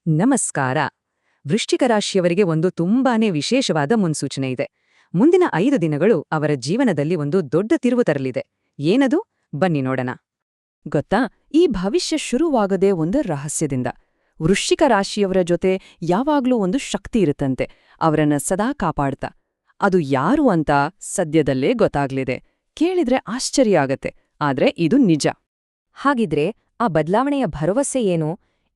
ನಮಸ್ಕಾರ. ವೃಶ್ಚಿಕ ರಾಶಿಯವರಿಗೆ ಒಂದು ತುಂಬಾನೇ ವಿಶೇಷವಾದ ಮುನ್ಸೂಚನೆ ಇದೆ. ಮುಂದಿನ 5 ದಿನಗಳು ಅವರ ಜೀವನದಲ್ಲಿ ಒಂದು ದೊಡ್ಡ ತಿರುವು ತರಲಿದೆ. ಏನದು? ಬನ್ನಿ ನೋಡೋಣ. ಗೊತ್ತಾ, ಈ ಭವಿಷ್ಯ ಶುರುವಾಗದೆ ಒಂದು ರಹಸ್ಯದಿಂದ. ವೃಶ್ಚಿಕ ರಾಶಿಯವರ ಜೊತೆ ಯಾವಾಗ್ಲೂ ಒಂದು ಶಕ್ತಿ ಇರುತ್ತಂತೆ, ಅವರನ್ನ ಸದಾ ಕಾಪಾಡ್ತಾ. ಅದು ಯಾರು ಅಂತ ಸದ್ಯದಲ್ಲೇ ಗೊತ್ತಾಗ್ಲಿದೆ. ಕೇಳಿದ್ರೆ ಆಶ್ಚರ್ಯ ಆಗತ್ತೆ, ಆದ್ರೆ ಇದು ನಿಜ. ಹಾಗಿದ್ರೆ ಆ ಬದಲಾವಣೆಯ ಭರವಸೆ ಏನು?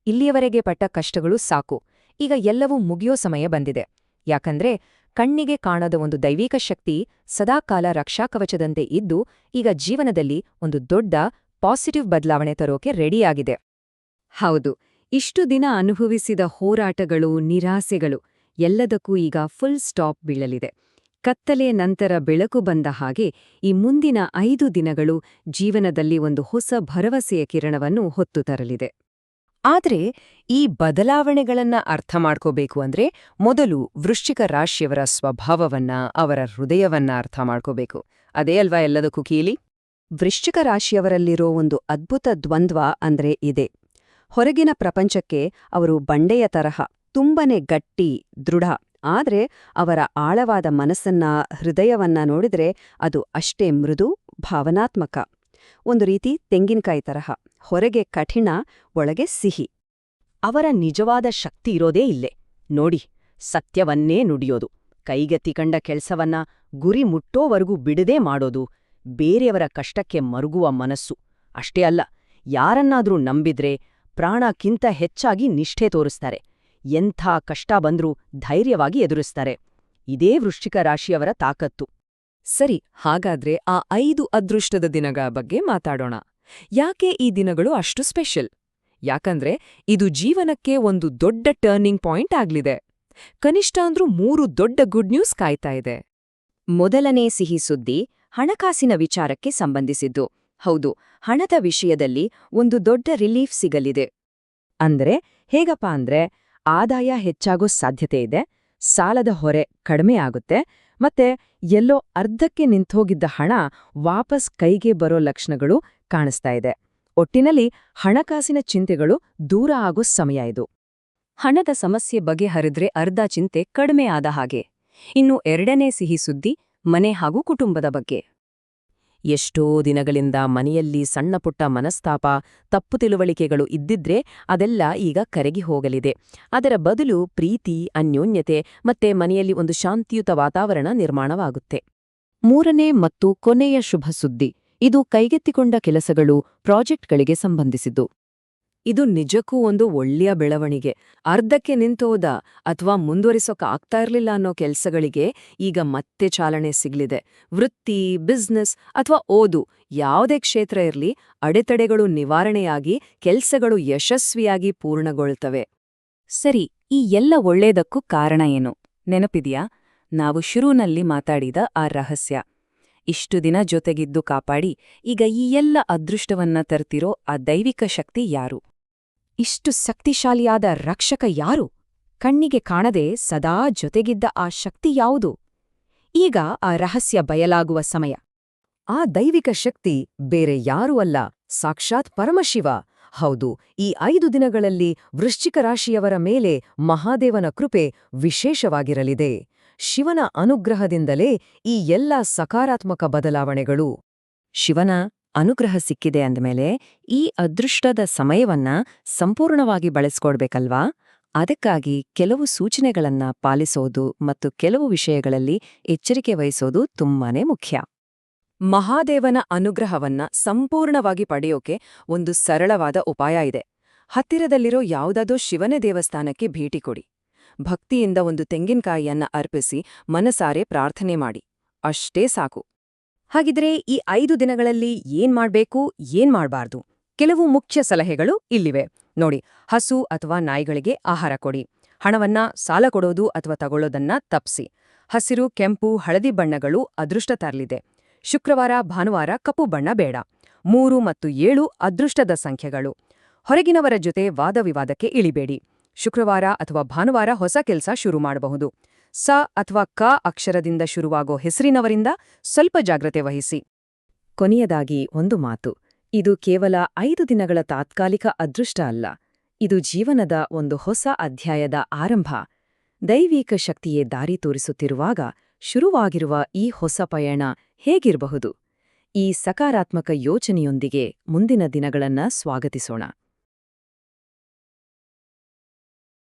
ಇಲ್ಲಿಯವರೆಗೆ ಪಟ್ಟ ಕಷ್ಟಗಳು ಸಾಕು, ಈಗ ಎಲ್ಲವೂ ಮುಗಿಯೋ ಸಮಯ ಬಂದಿದೆ. ಯಾಕಂದ್ರೆ ಕಣ್ಣಿಗೆ ಕಾಣದ ಒಂದು ದೈವಿಕ ಶಕ್ತಿ ಸದಾಕಾಲ ರಕ್ಷಾಕವಚದಂತೆ ಇದ್ದು ಈಗ ಜೀವನದಲ್ಲಿ ಒಂದು ದೊಡ್ಡ ಪಾಸಿಟಿವ್ ಬದಲಾವಣೆ ತರೋಕೆ ರೆಡಿಯಾಗಿದೆ. ಹೌದು, ಇಷ್ಟು ದಿನ ಅನುಭವಿಸಿದ ಹೋರಾಟಗಳು, ನಿರಾಸೆಗಳು ಎಲ್ಲದಕ್ಕೂ ಈಗ ಫುಲ್ ಸ್ಟಾಪ್ ಬೀಳಲಿದೆ. ಕತ್ತಲೆಯ ನಂತರ ಬೆಳಕು ಬಂದ ಹಾಗೆ ಈ ಮುಂದಿನ 5 ದಿನಗಳು ಜೀವನದಲ್ಲಿ ಒಂದು ಹೊಸ ಭರವಸೆಯ ಕಿರಣವನ್ನು ಹೊತ್ತು ತರಲಿದೆ. ಆದ್ರೆ ಈ ಬದಲಾವಣೆಗಳನ್ನ ಅರ್ಥ ಮಾಡ್ಕೋಬೇಕು ಅಂದ್ರೆ ಮೊದಲು ವೃಶ್ಚಿಕ ರಾಶಿಯವರ ಸ್ವಭಾವವನ್ನ, ಅವರ ಹೃದಯವನ್ನ ಅರ್ಥ ಮಾಡ್ಕೋಬೇಕು. ಅದೇ ಅಲ್ವಾ ಎಲ್ಲದಕ್ಕೂ ಕೀಲಿ? ವೃಶ್ಚಿಕ ರಾಶಿಯವರಲ್ಲಿರೋ ಒಂದು ಅದ್ಭುತ ದ್ವಂದ್ವ ಅಂದ್ರೆ ಇದೆ. ಹೊರಗಿನ ಪ್ರಪಂಚಕ್ಕೆ ಅವರು ಬಂಡೆಯ ತರಹ ತುಂಬನೇ ಗಟ್ಟಿ, ದೃಢ. ಆದ್ರೆ ಅವರ ಆಳವಾದ ಮನಸ್ಸನ್ನ, ಹೃದಯವನ್ನ ನೋಡಿದ್ರೆ ಅದು ಅಷ್ಟೇ ಮೃದು, ಭಾವನಾತ್ಮಕ. ಒಂದು ರೀತಿ ತೆಂಗಿನಕಾಯಿ ತರಹ, ಹೊರಗೆ ಕಠಿಣ, ಒಳಗೆ ಸಿಹಿ. ಅವರ ನಿಜವಾದ ಶಕ್ತಿ ಇರೋದೇ ಇಲ್ಲೇ ನೋಡಿ, ಸತ್ಯವನ್ನೇ ನುಡಿಯೋದು, ಕೈಗೆತ್ತಿಕೊಂಡ ಕೆಲ್ಸವನ್ನ ಗುರಿ ಮುಟ್ಟೋವರೆಗೂ ಬಿಡದೇ ಮಾಡೋದು, ಬೇರೆಯವರ ಕಷ್ಟಕ್ಕೆ ಮರುಗುವ ಮನಸ್ಸು. ಅಷ್ಟೇ ಅಲ್ಲ, ಯಾರನ್ನಾದ್ರೂ ನಂಬಿದ್ರೆ ಪ್ರಾಣಕ್ಕಿಂತ ಹೆಚ್ಚಾಗಿ ನಿಷ್ಠೆ ತೋರಿಸ್ತಾರೆ. ಎಂಥ ಕಷ್ಟ ಬಂದ್ರೂ ಧೈರ್ಯವಾಗಿ ಎದುರಿಸ್ತಾರೆ. ಇದೇ ವೃಶ್ಚಿಕ ರಾಶಿಯವರ ತಾಕತ್ತು. ಸರಿ, ಹಾಗಾದ್ರೆ ಆ 5 ಅದೃಷ್ಟದ ದಿನಗಳ ಬಗ್ಗೆ ಮಾತಾಡೋಣ. ಯಾಕೆ ಈ ದಿನಗಳು ಅಷ್ಟು ಸ್ಪೆಷಲ್? ಯಾಕಂದ್ರೆ ಇದು ಜೀವನಕ್ಕೆ ಒಂದು ದೊಡ್ಡ ಟರ್ನಿಂಗ್ ಪಾಯಿಂಟ್ ಆಗ್ಲಿದೆ. ಕನಿಷ್ಠ ಅಂದ್ರೂ 3 ದೊಡ್ಡ ಗುಡ್ ನ್ಯೂಸ್ ಕಾಯ್ತಾ ಇದೆ. ಮೊದಲನೇ ಸಿಹಿ ಸುದ್ದಿ ಹಣಕಾಸಿನ ವಿಚಾರಕ್ಕೆ ಸಂಬಂಧಿಸಿದ್ದು. ಹೌದು, ಹಣದ ವಿಷಯದಲ್ಲಿ ಒಂದು ದೊಡ್ಡ ರಿಲೀಫ್ ಸಿಗಲಿದೆ. ಅಂದ್ರೆ ಹೇಗಪ್ಪ ಅಂದ್ರೆ, ಆದಾಯ ಹೆಚ್ಚಾಗೋ ಸಾಧ್ಯತೆ ಇದೆ, ಸಾಲದ ಹೊರೆ ಕಡಿಮೆ ಆಗುತ್ತೆ, ಮತ್ತೆ ಎಲ್ಲೋ ಅರ್ಧಕ್ಕೆ ನಿಂತೋಗಿದ್ದ ಹಣ ವಾಪಸ್ ಕೈಗೆ ಬರೋ ಲಕ್ಷಣಗಳು ಕಾಣಿಸ್ತಾ ಇದೆ. ಒಟ್ಟಿನಲ್ಲಿ ಹಣಕಾಸಿನ ಚಿಂತೆಗಳು ದೂರ ಆಗೋ ಸಮಯ ಇದು. ಹಣದ ಸಮಸ್ಯೆ ಬಗೆಹರಿದ್ರೆ ಅರ್ಧ ಚಿಂತೆ ಕಡಿಮೆ ಆದ ಹಾಗೆ. ಇನ್ನು ಎರಡನೇ ಸಿಹಿ ಸುದ್ದಿ ಮನೆ ಹಾಗೂ ಕುಟುಂಬದ ಬಗ್ಗೆ. ಎಷ್ಟೋ ದಿನಗಳಿಂದ ಮನೆಯಲ್ಲಿ ಸಣ್ಣಪುಟ್ಟ ಮನಸ್ತಾಪ, ತಪ್ಪು ತಿಳುವಳಿಕೆಗಳು ಇದ್ದಿದ್ರೆ ಅದೆಲ್ಲ ಈಗ ಕರಗಿ ಹೋಗಲಿದೆ. ಅದರ ಬದಲು ಪ್ರೀತಿ, ಅನ್ಯೋನ್ಯತೆ ಮತ್ತೆ ಮನೆಯಲ್ಲಿ ಒಂದು ಶಾಂತಿಯುತ ವಾತಾವರಣ ನಿರ್ಮಾಣವಾಗುತ್ತೆ. ಮೂರನೇ ಮತ್ತು ಕೊನೆಯ ಶುಭ ಸುದ್ದಿ ಇದು ಕೈಗೆತ್ತಿಕೊಂಡ ಕೆಲಸಗಳು, ಪ್ರಾಜೆಕ್ಟ್ಗಳಿಗೆ ಸಂಬಂಧಿಸಿದ್ದು. ಇದು ನಿಜಕ್ಕೂ ಒಂದು ಒಳ್ಳೆಯ ಬೆಳವಣಿಗೆ. ಅರ್ಧಕ್ಕೆ ನಿಂತೋದ ಅಥವಾ ಮುಂದುವರಿಸೋಕೆ ಆಗ್ತಾ ಇರ್ಲಿಲ್ಲ ಅನ್ನೋ ಕೆಲಸಗಳಿಗೆ ಈಗ ಮತ್ತೆ ಚಾಲನೆ ಸಿಗ್ಲಿದೆ. ವೃತ್ತಿ, ಬಿಸ್ನೆಸ್ ಅಥವಾ ಓದು ಯಾವುದೇ ಕ್ಷೇತ್ರ ಇರ್ಲಿ, ಅಡೆತಡೆಗಳು ನಿವಾರಣೆಯಾಗಿ ಕೆಲಸಗಳು ಯಶಸ್ವಿಯಾಗಿ ಪೂರ್ಣಗೊಳ್ತವೆ. ಸರಿ, ಈ ಎಲ್ಲ ಒಳ್ಳೇದಕ್ಕೂ ಕಾರಣ ಏನು ನೆನಪಿದ್ಯಾ? ನಾವು ಶುರುನಲ್ಲಿ ಮಾತಾಡಿದ ಆ ರಹಸ್ಯ. ಇಷ್ಟು ದಿನ ಜೊತೆಗಿದ್ದು ಕಾಪಾಡಿ ಈಗ ಈ ಎಲ್ಲ ಅದೃಷ್ಟವನ್ನ ತರ್ತಿರೋ ಆ ದೈವಿಕ ಶಕ್ತಿ ಯಾರು? ಇಷ್ಟು ಶಕ್ತಿಶಾಲಿಯಾದ ರಕ್ಷಕ ಯಾರು? ಕಣ್ಣಿಗೆ ಕಾಣದೆ ಸದಾ ಜೊತೆಗಿದ್ದ ಆ ಶಕ್ತಿ ಯಾವುದು? ಈಗ ಆ ರಹಸ್ಯ ಬಯಲಾಗುವ ಸಮಯ. ಆ ದೈವಿಕ ಶಕ್ತಿ ಬೇರೆ ಯಾರೂ ಅಲ್ಲ, ಸಾಕ್ಷಾತ್ ಪರಮಶಿವ. ಹೌದು, ಈ 5 ದಿನಗಳಲ್ಲಿ ವೃಶ್ಚಿಕ ರಾಶಿಯವರ ಮೇಲೆ ಮಹಾದೇವನ ಕೃಪೆ ವಿಶೇಷವಾಗಿರಲಿದೆ. ಶಿವನ ಅನುಗ್ರಹದಿಂದಲೇ ಈ ಎಲ್ಲ ಸಕಾರಾತ್ಮಕ ಬದಲಾವಣೆಗಳು. ಶಿವನ ಅನುಗ್ರಹ ಸಿಕ್ಕಿದೆ ಅಂದಮೇಲೆ ಈ ಅದೃಷ್ಟದ ಸಮಯವನ್ನ ಸಂಪೂರ್ಣವಾಗಿ ಬಳಸ್ಕೊಡ್ಬೇಕಲ್ವಾ? ಅದಕ್ಕಾಗಿ ಕೆಲವು ಸೂಚನೆಗಳನ್ನ ಪಾಲಿಸೋದು ಮತ್ತು ಕೆಲವು ವಿಷಯಗಳಲ್ಲಿ ಎಚ್ಚರಿಕೆ ವಹಿಸೋದು ತುಂಬಾನೇ ಮುಖ್ಯ. ಮಹಾದೇವನ ಅನುಗ್ರಹವನ್ನ ಸಂಪೂರ್ಣವಾಗಿ ಪಡೆಯೋಕೆ ಒಂದು ಸರಳವಾದ ಉಪಾಯ ಇದೆ. ಹತ್ತಿರದಲ್ಲಿರೋ ಯಾವುದಾದೋ ಶಿವನ ದೇವಸ್ಥಾನಕ್ಕೆ ಭೇಟಿ ಕೊಡಿ. ಭಕ್ತಿಯಿಂದ ಒಂದು ತೆಂಗಿನಕಾಯಿಯನ್ನ ಅರ್ಪಿಸಿ ಮನಸಾರೆ ಪ್ರಾರ್ಥನೆ ಮಾಡಿ. ಅಷ್ಟೇ ಸಾಕು. ಹಾಗಿದ್ರೆ ಈ 5 ದಿನಗಳಲ್ಲಿ ಏನ್ ಮಾಡ್ಬೇಕು, ಏನ್ ಮಾಡ್ಬಾರ್ದು? ಕೆಲವು ಮುಖ್ಯ ಸಲಹೆಗಳು ಇಲ್ಲಿವೆ ನೋಡಿ. ಹಸು ಅಥವಾ ನಾಯಿಗಳಿಗೆ ಆಹಾರ ಕೊಡಿ. ಹಣವನ್ನ ಸಾಲ ಕೊಡೋದು ಅಥವಾ ತಗೊಳ್ಳೋದನ್ನ ತಪ್ಸಿ. ಹಸಿರು, ಕೆಂಪು, ಹಳದಿ ಬಣ್ಣಗಳು ಅದೃಷ್ಟ ತರಲಿದೆ. ಶುಕ್ರವಾರ, ಭಾನುವಾರ ಕಪ್ಪು ಬಣ್ಣ ಬೇಡ. 3 ಮತ್ತು 7 ಅದೃಷ್ಟದ ಸಂಖ್ಯೆಗಳು. ಹೊರಗಿನವರ ಜೊತೆ ವಾದವಿವಾದಕ್ಕೆ ಇಳಿಬೇಡಿ. ಶುಕ್ರವಾರ ಅಥವಾ ಭಾನುವಾರ ಹೊಸ ಕೆಲಸ ಶುರು ಮಾಡಬಹುದು. ಸ ಅಥವಾ ಕ ಅಕ್ಷರದಿಂದ ಶುರುವಾಗೋ ಹೆಸರಿನವರಿಂದ ಸ್ವಲ್ಪ ಜಾಗ್ರತೆ ವಹಿಸಿ. ಕೊನೆಯದಾಗಿ ಒಂದು ಮಾತು. ಇದು ಕೇವಲ 5 ದಿನಗಳ ತಾತ್ಕಾಲಿಕ ಅದೃಷ್ಟ ಅಲ್ಲ. ಇದು ಜೀವನದ ಒಂದು ಹೊಸ ಅಧ್ಯಾಯದ ಆರಂಭ. ದೈವಿಕ ಶಕ್ತಿಯೇ ದಾರಿ ತೋರಿಸುತ್ತಿರುವಾಗ ಶುರುವಾಗಿರುವ ಈ ಹೊಸ ಪಯಣ ಹೇಗಿರಬಹುದು? ಈ ಸಕಾರಾತ್ಮಕ ಯೋಚನೆಯೊಂದಿಗೆ ಮುಂದಿನ ದಿನಗಳನ್ನ ಸ್ವಾಗತಿಸೋಣ.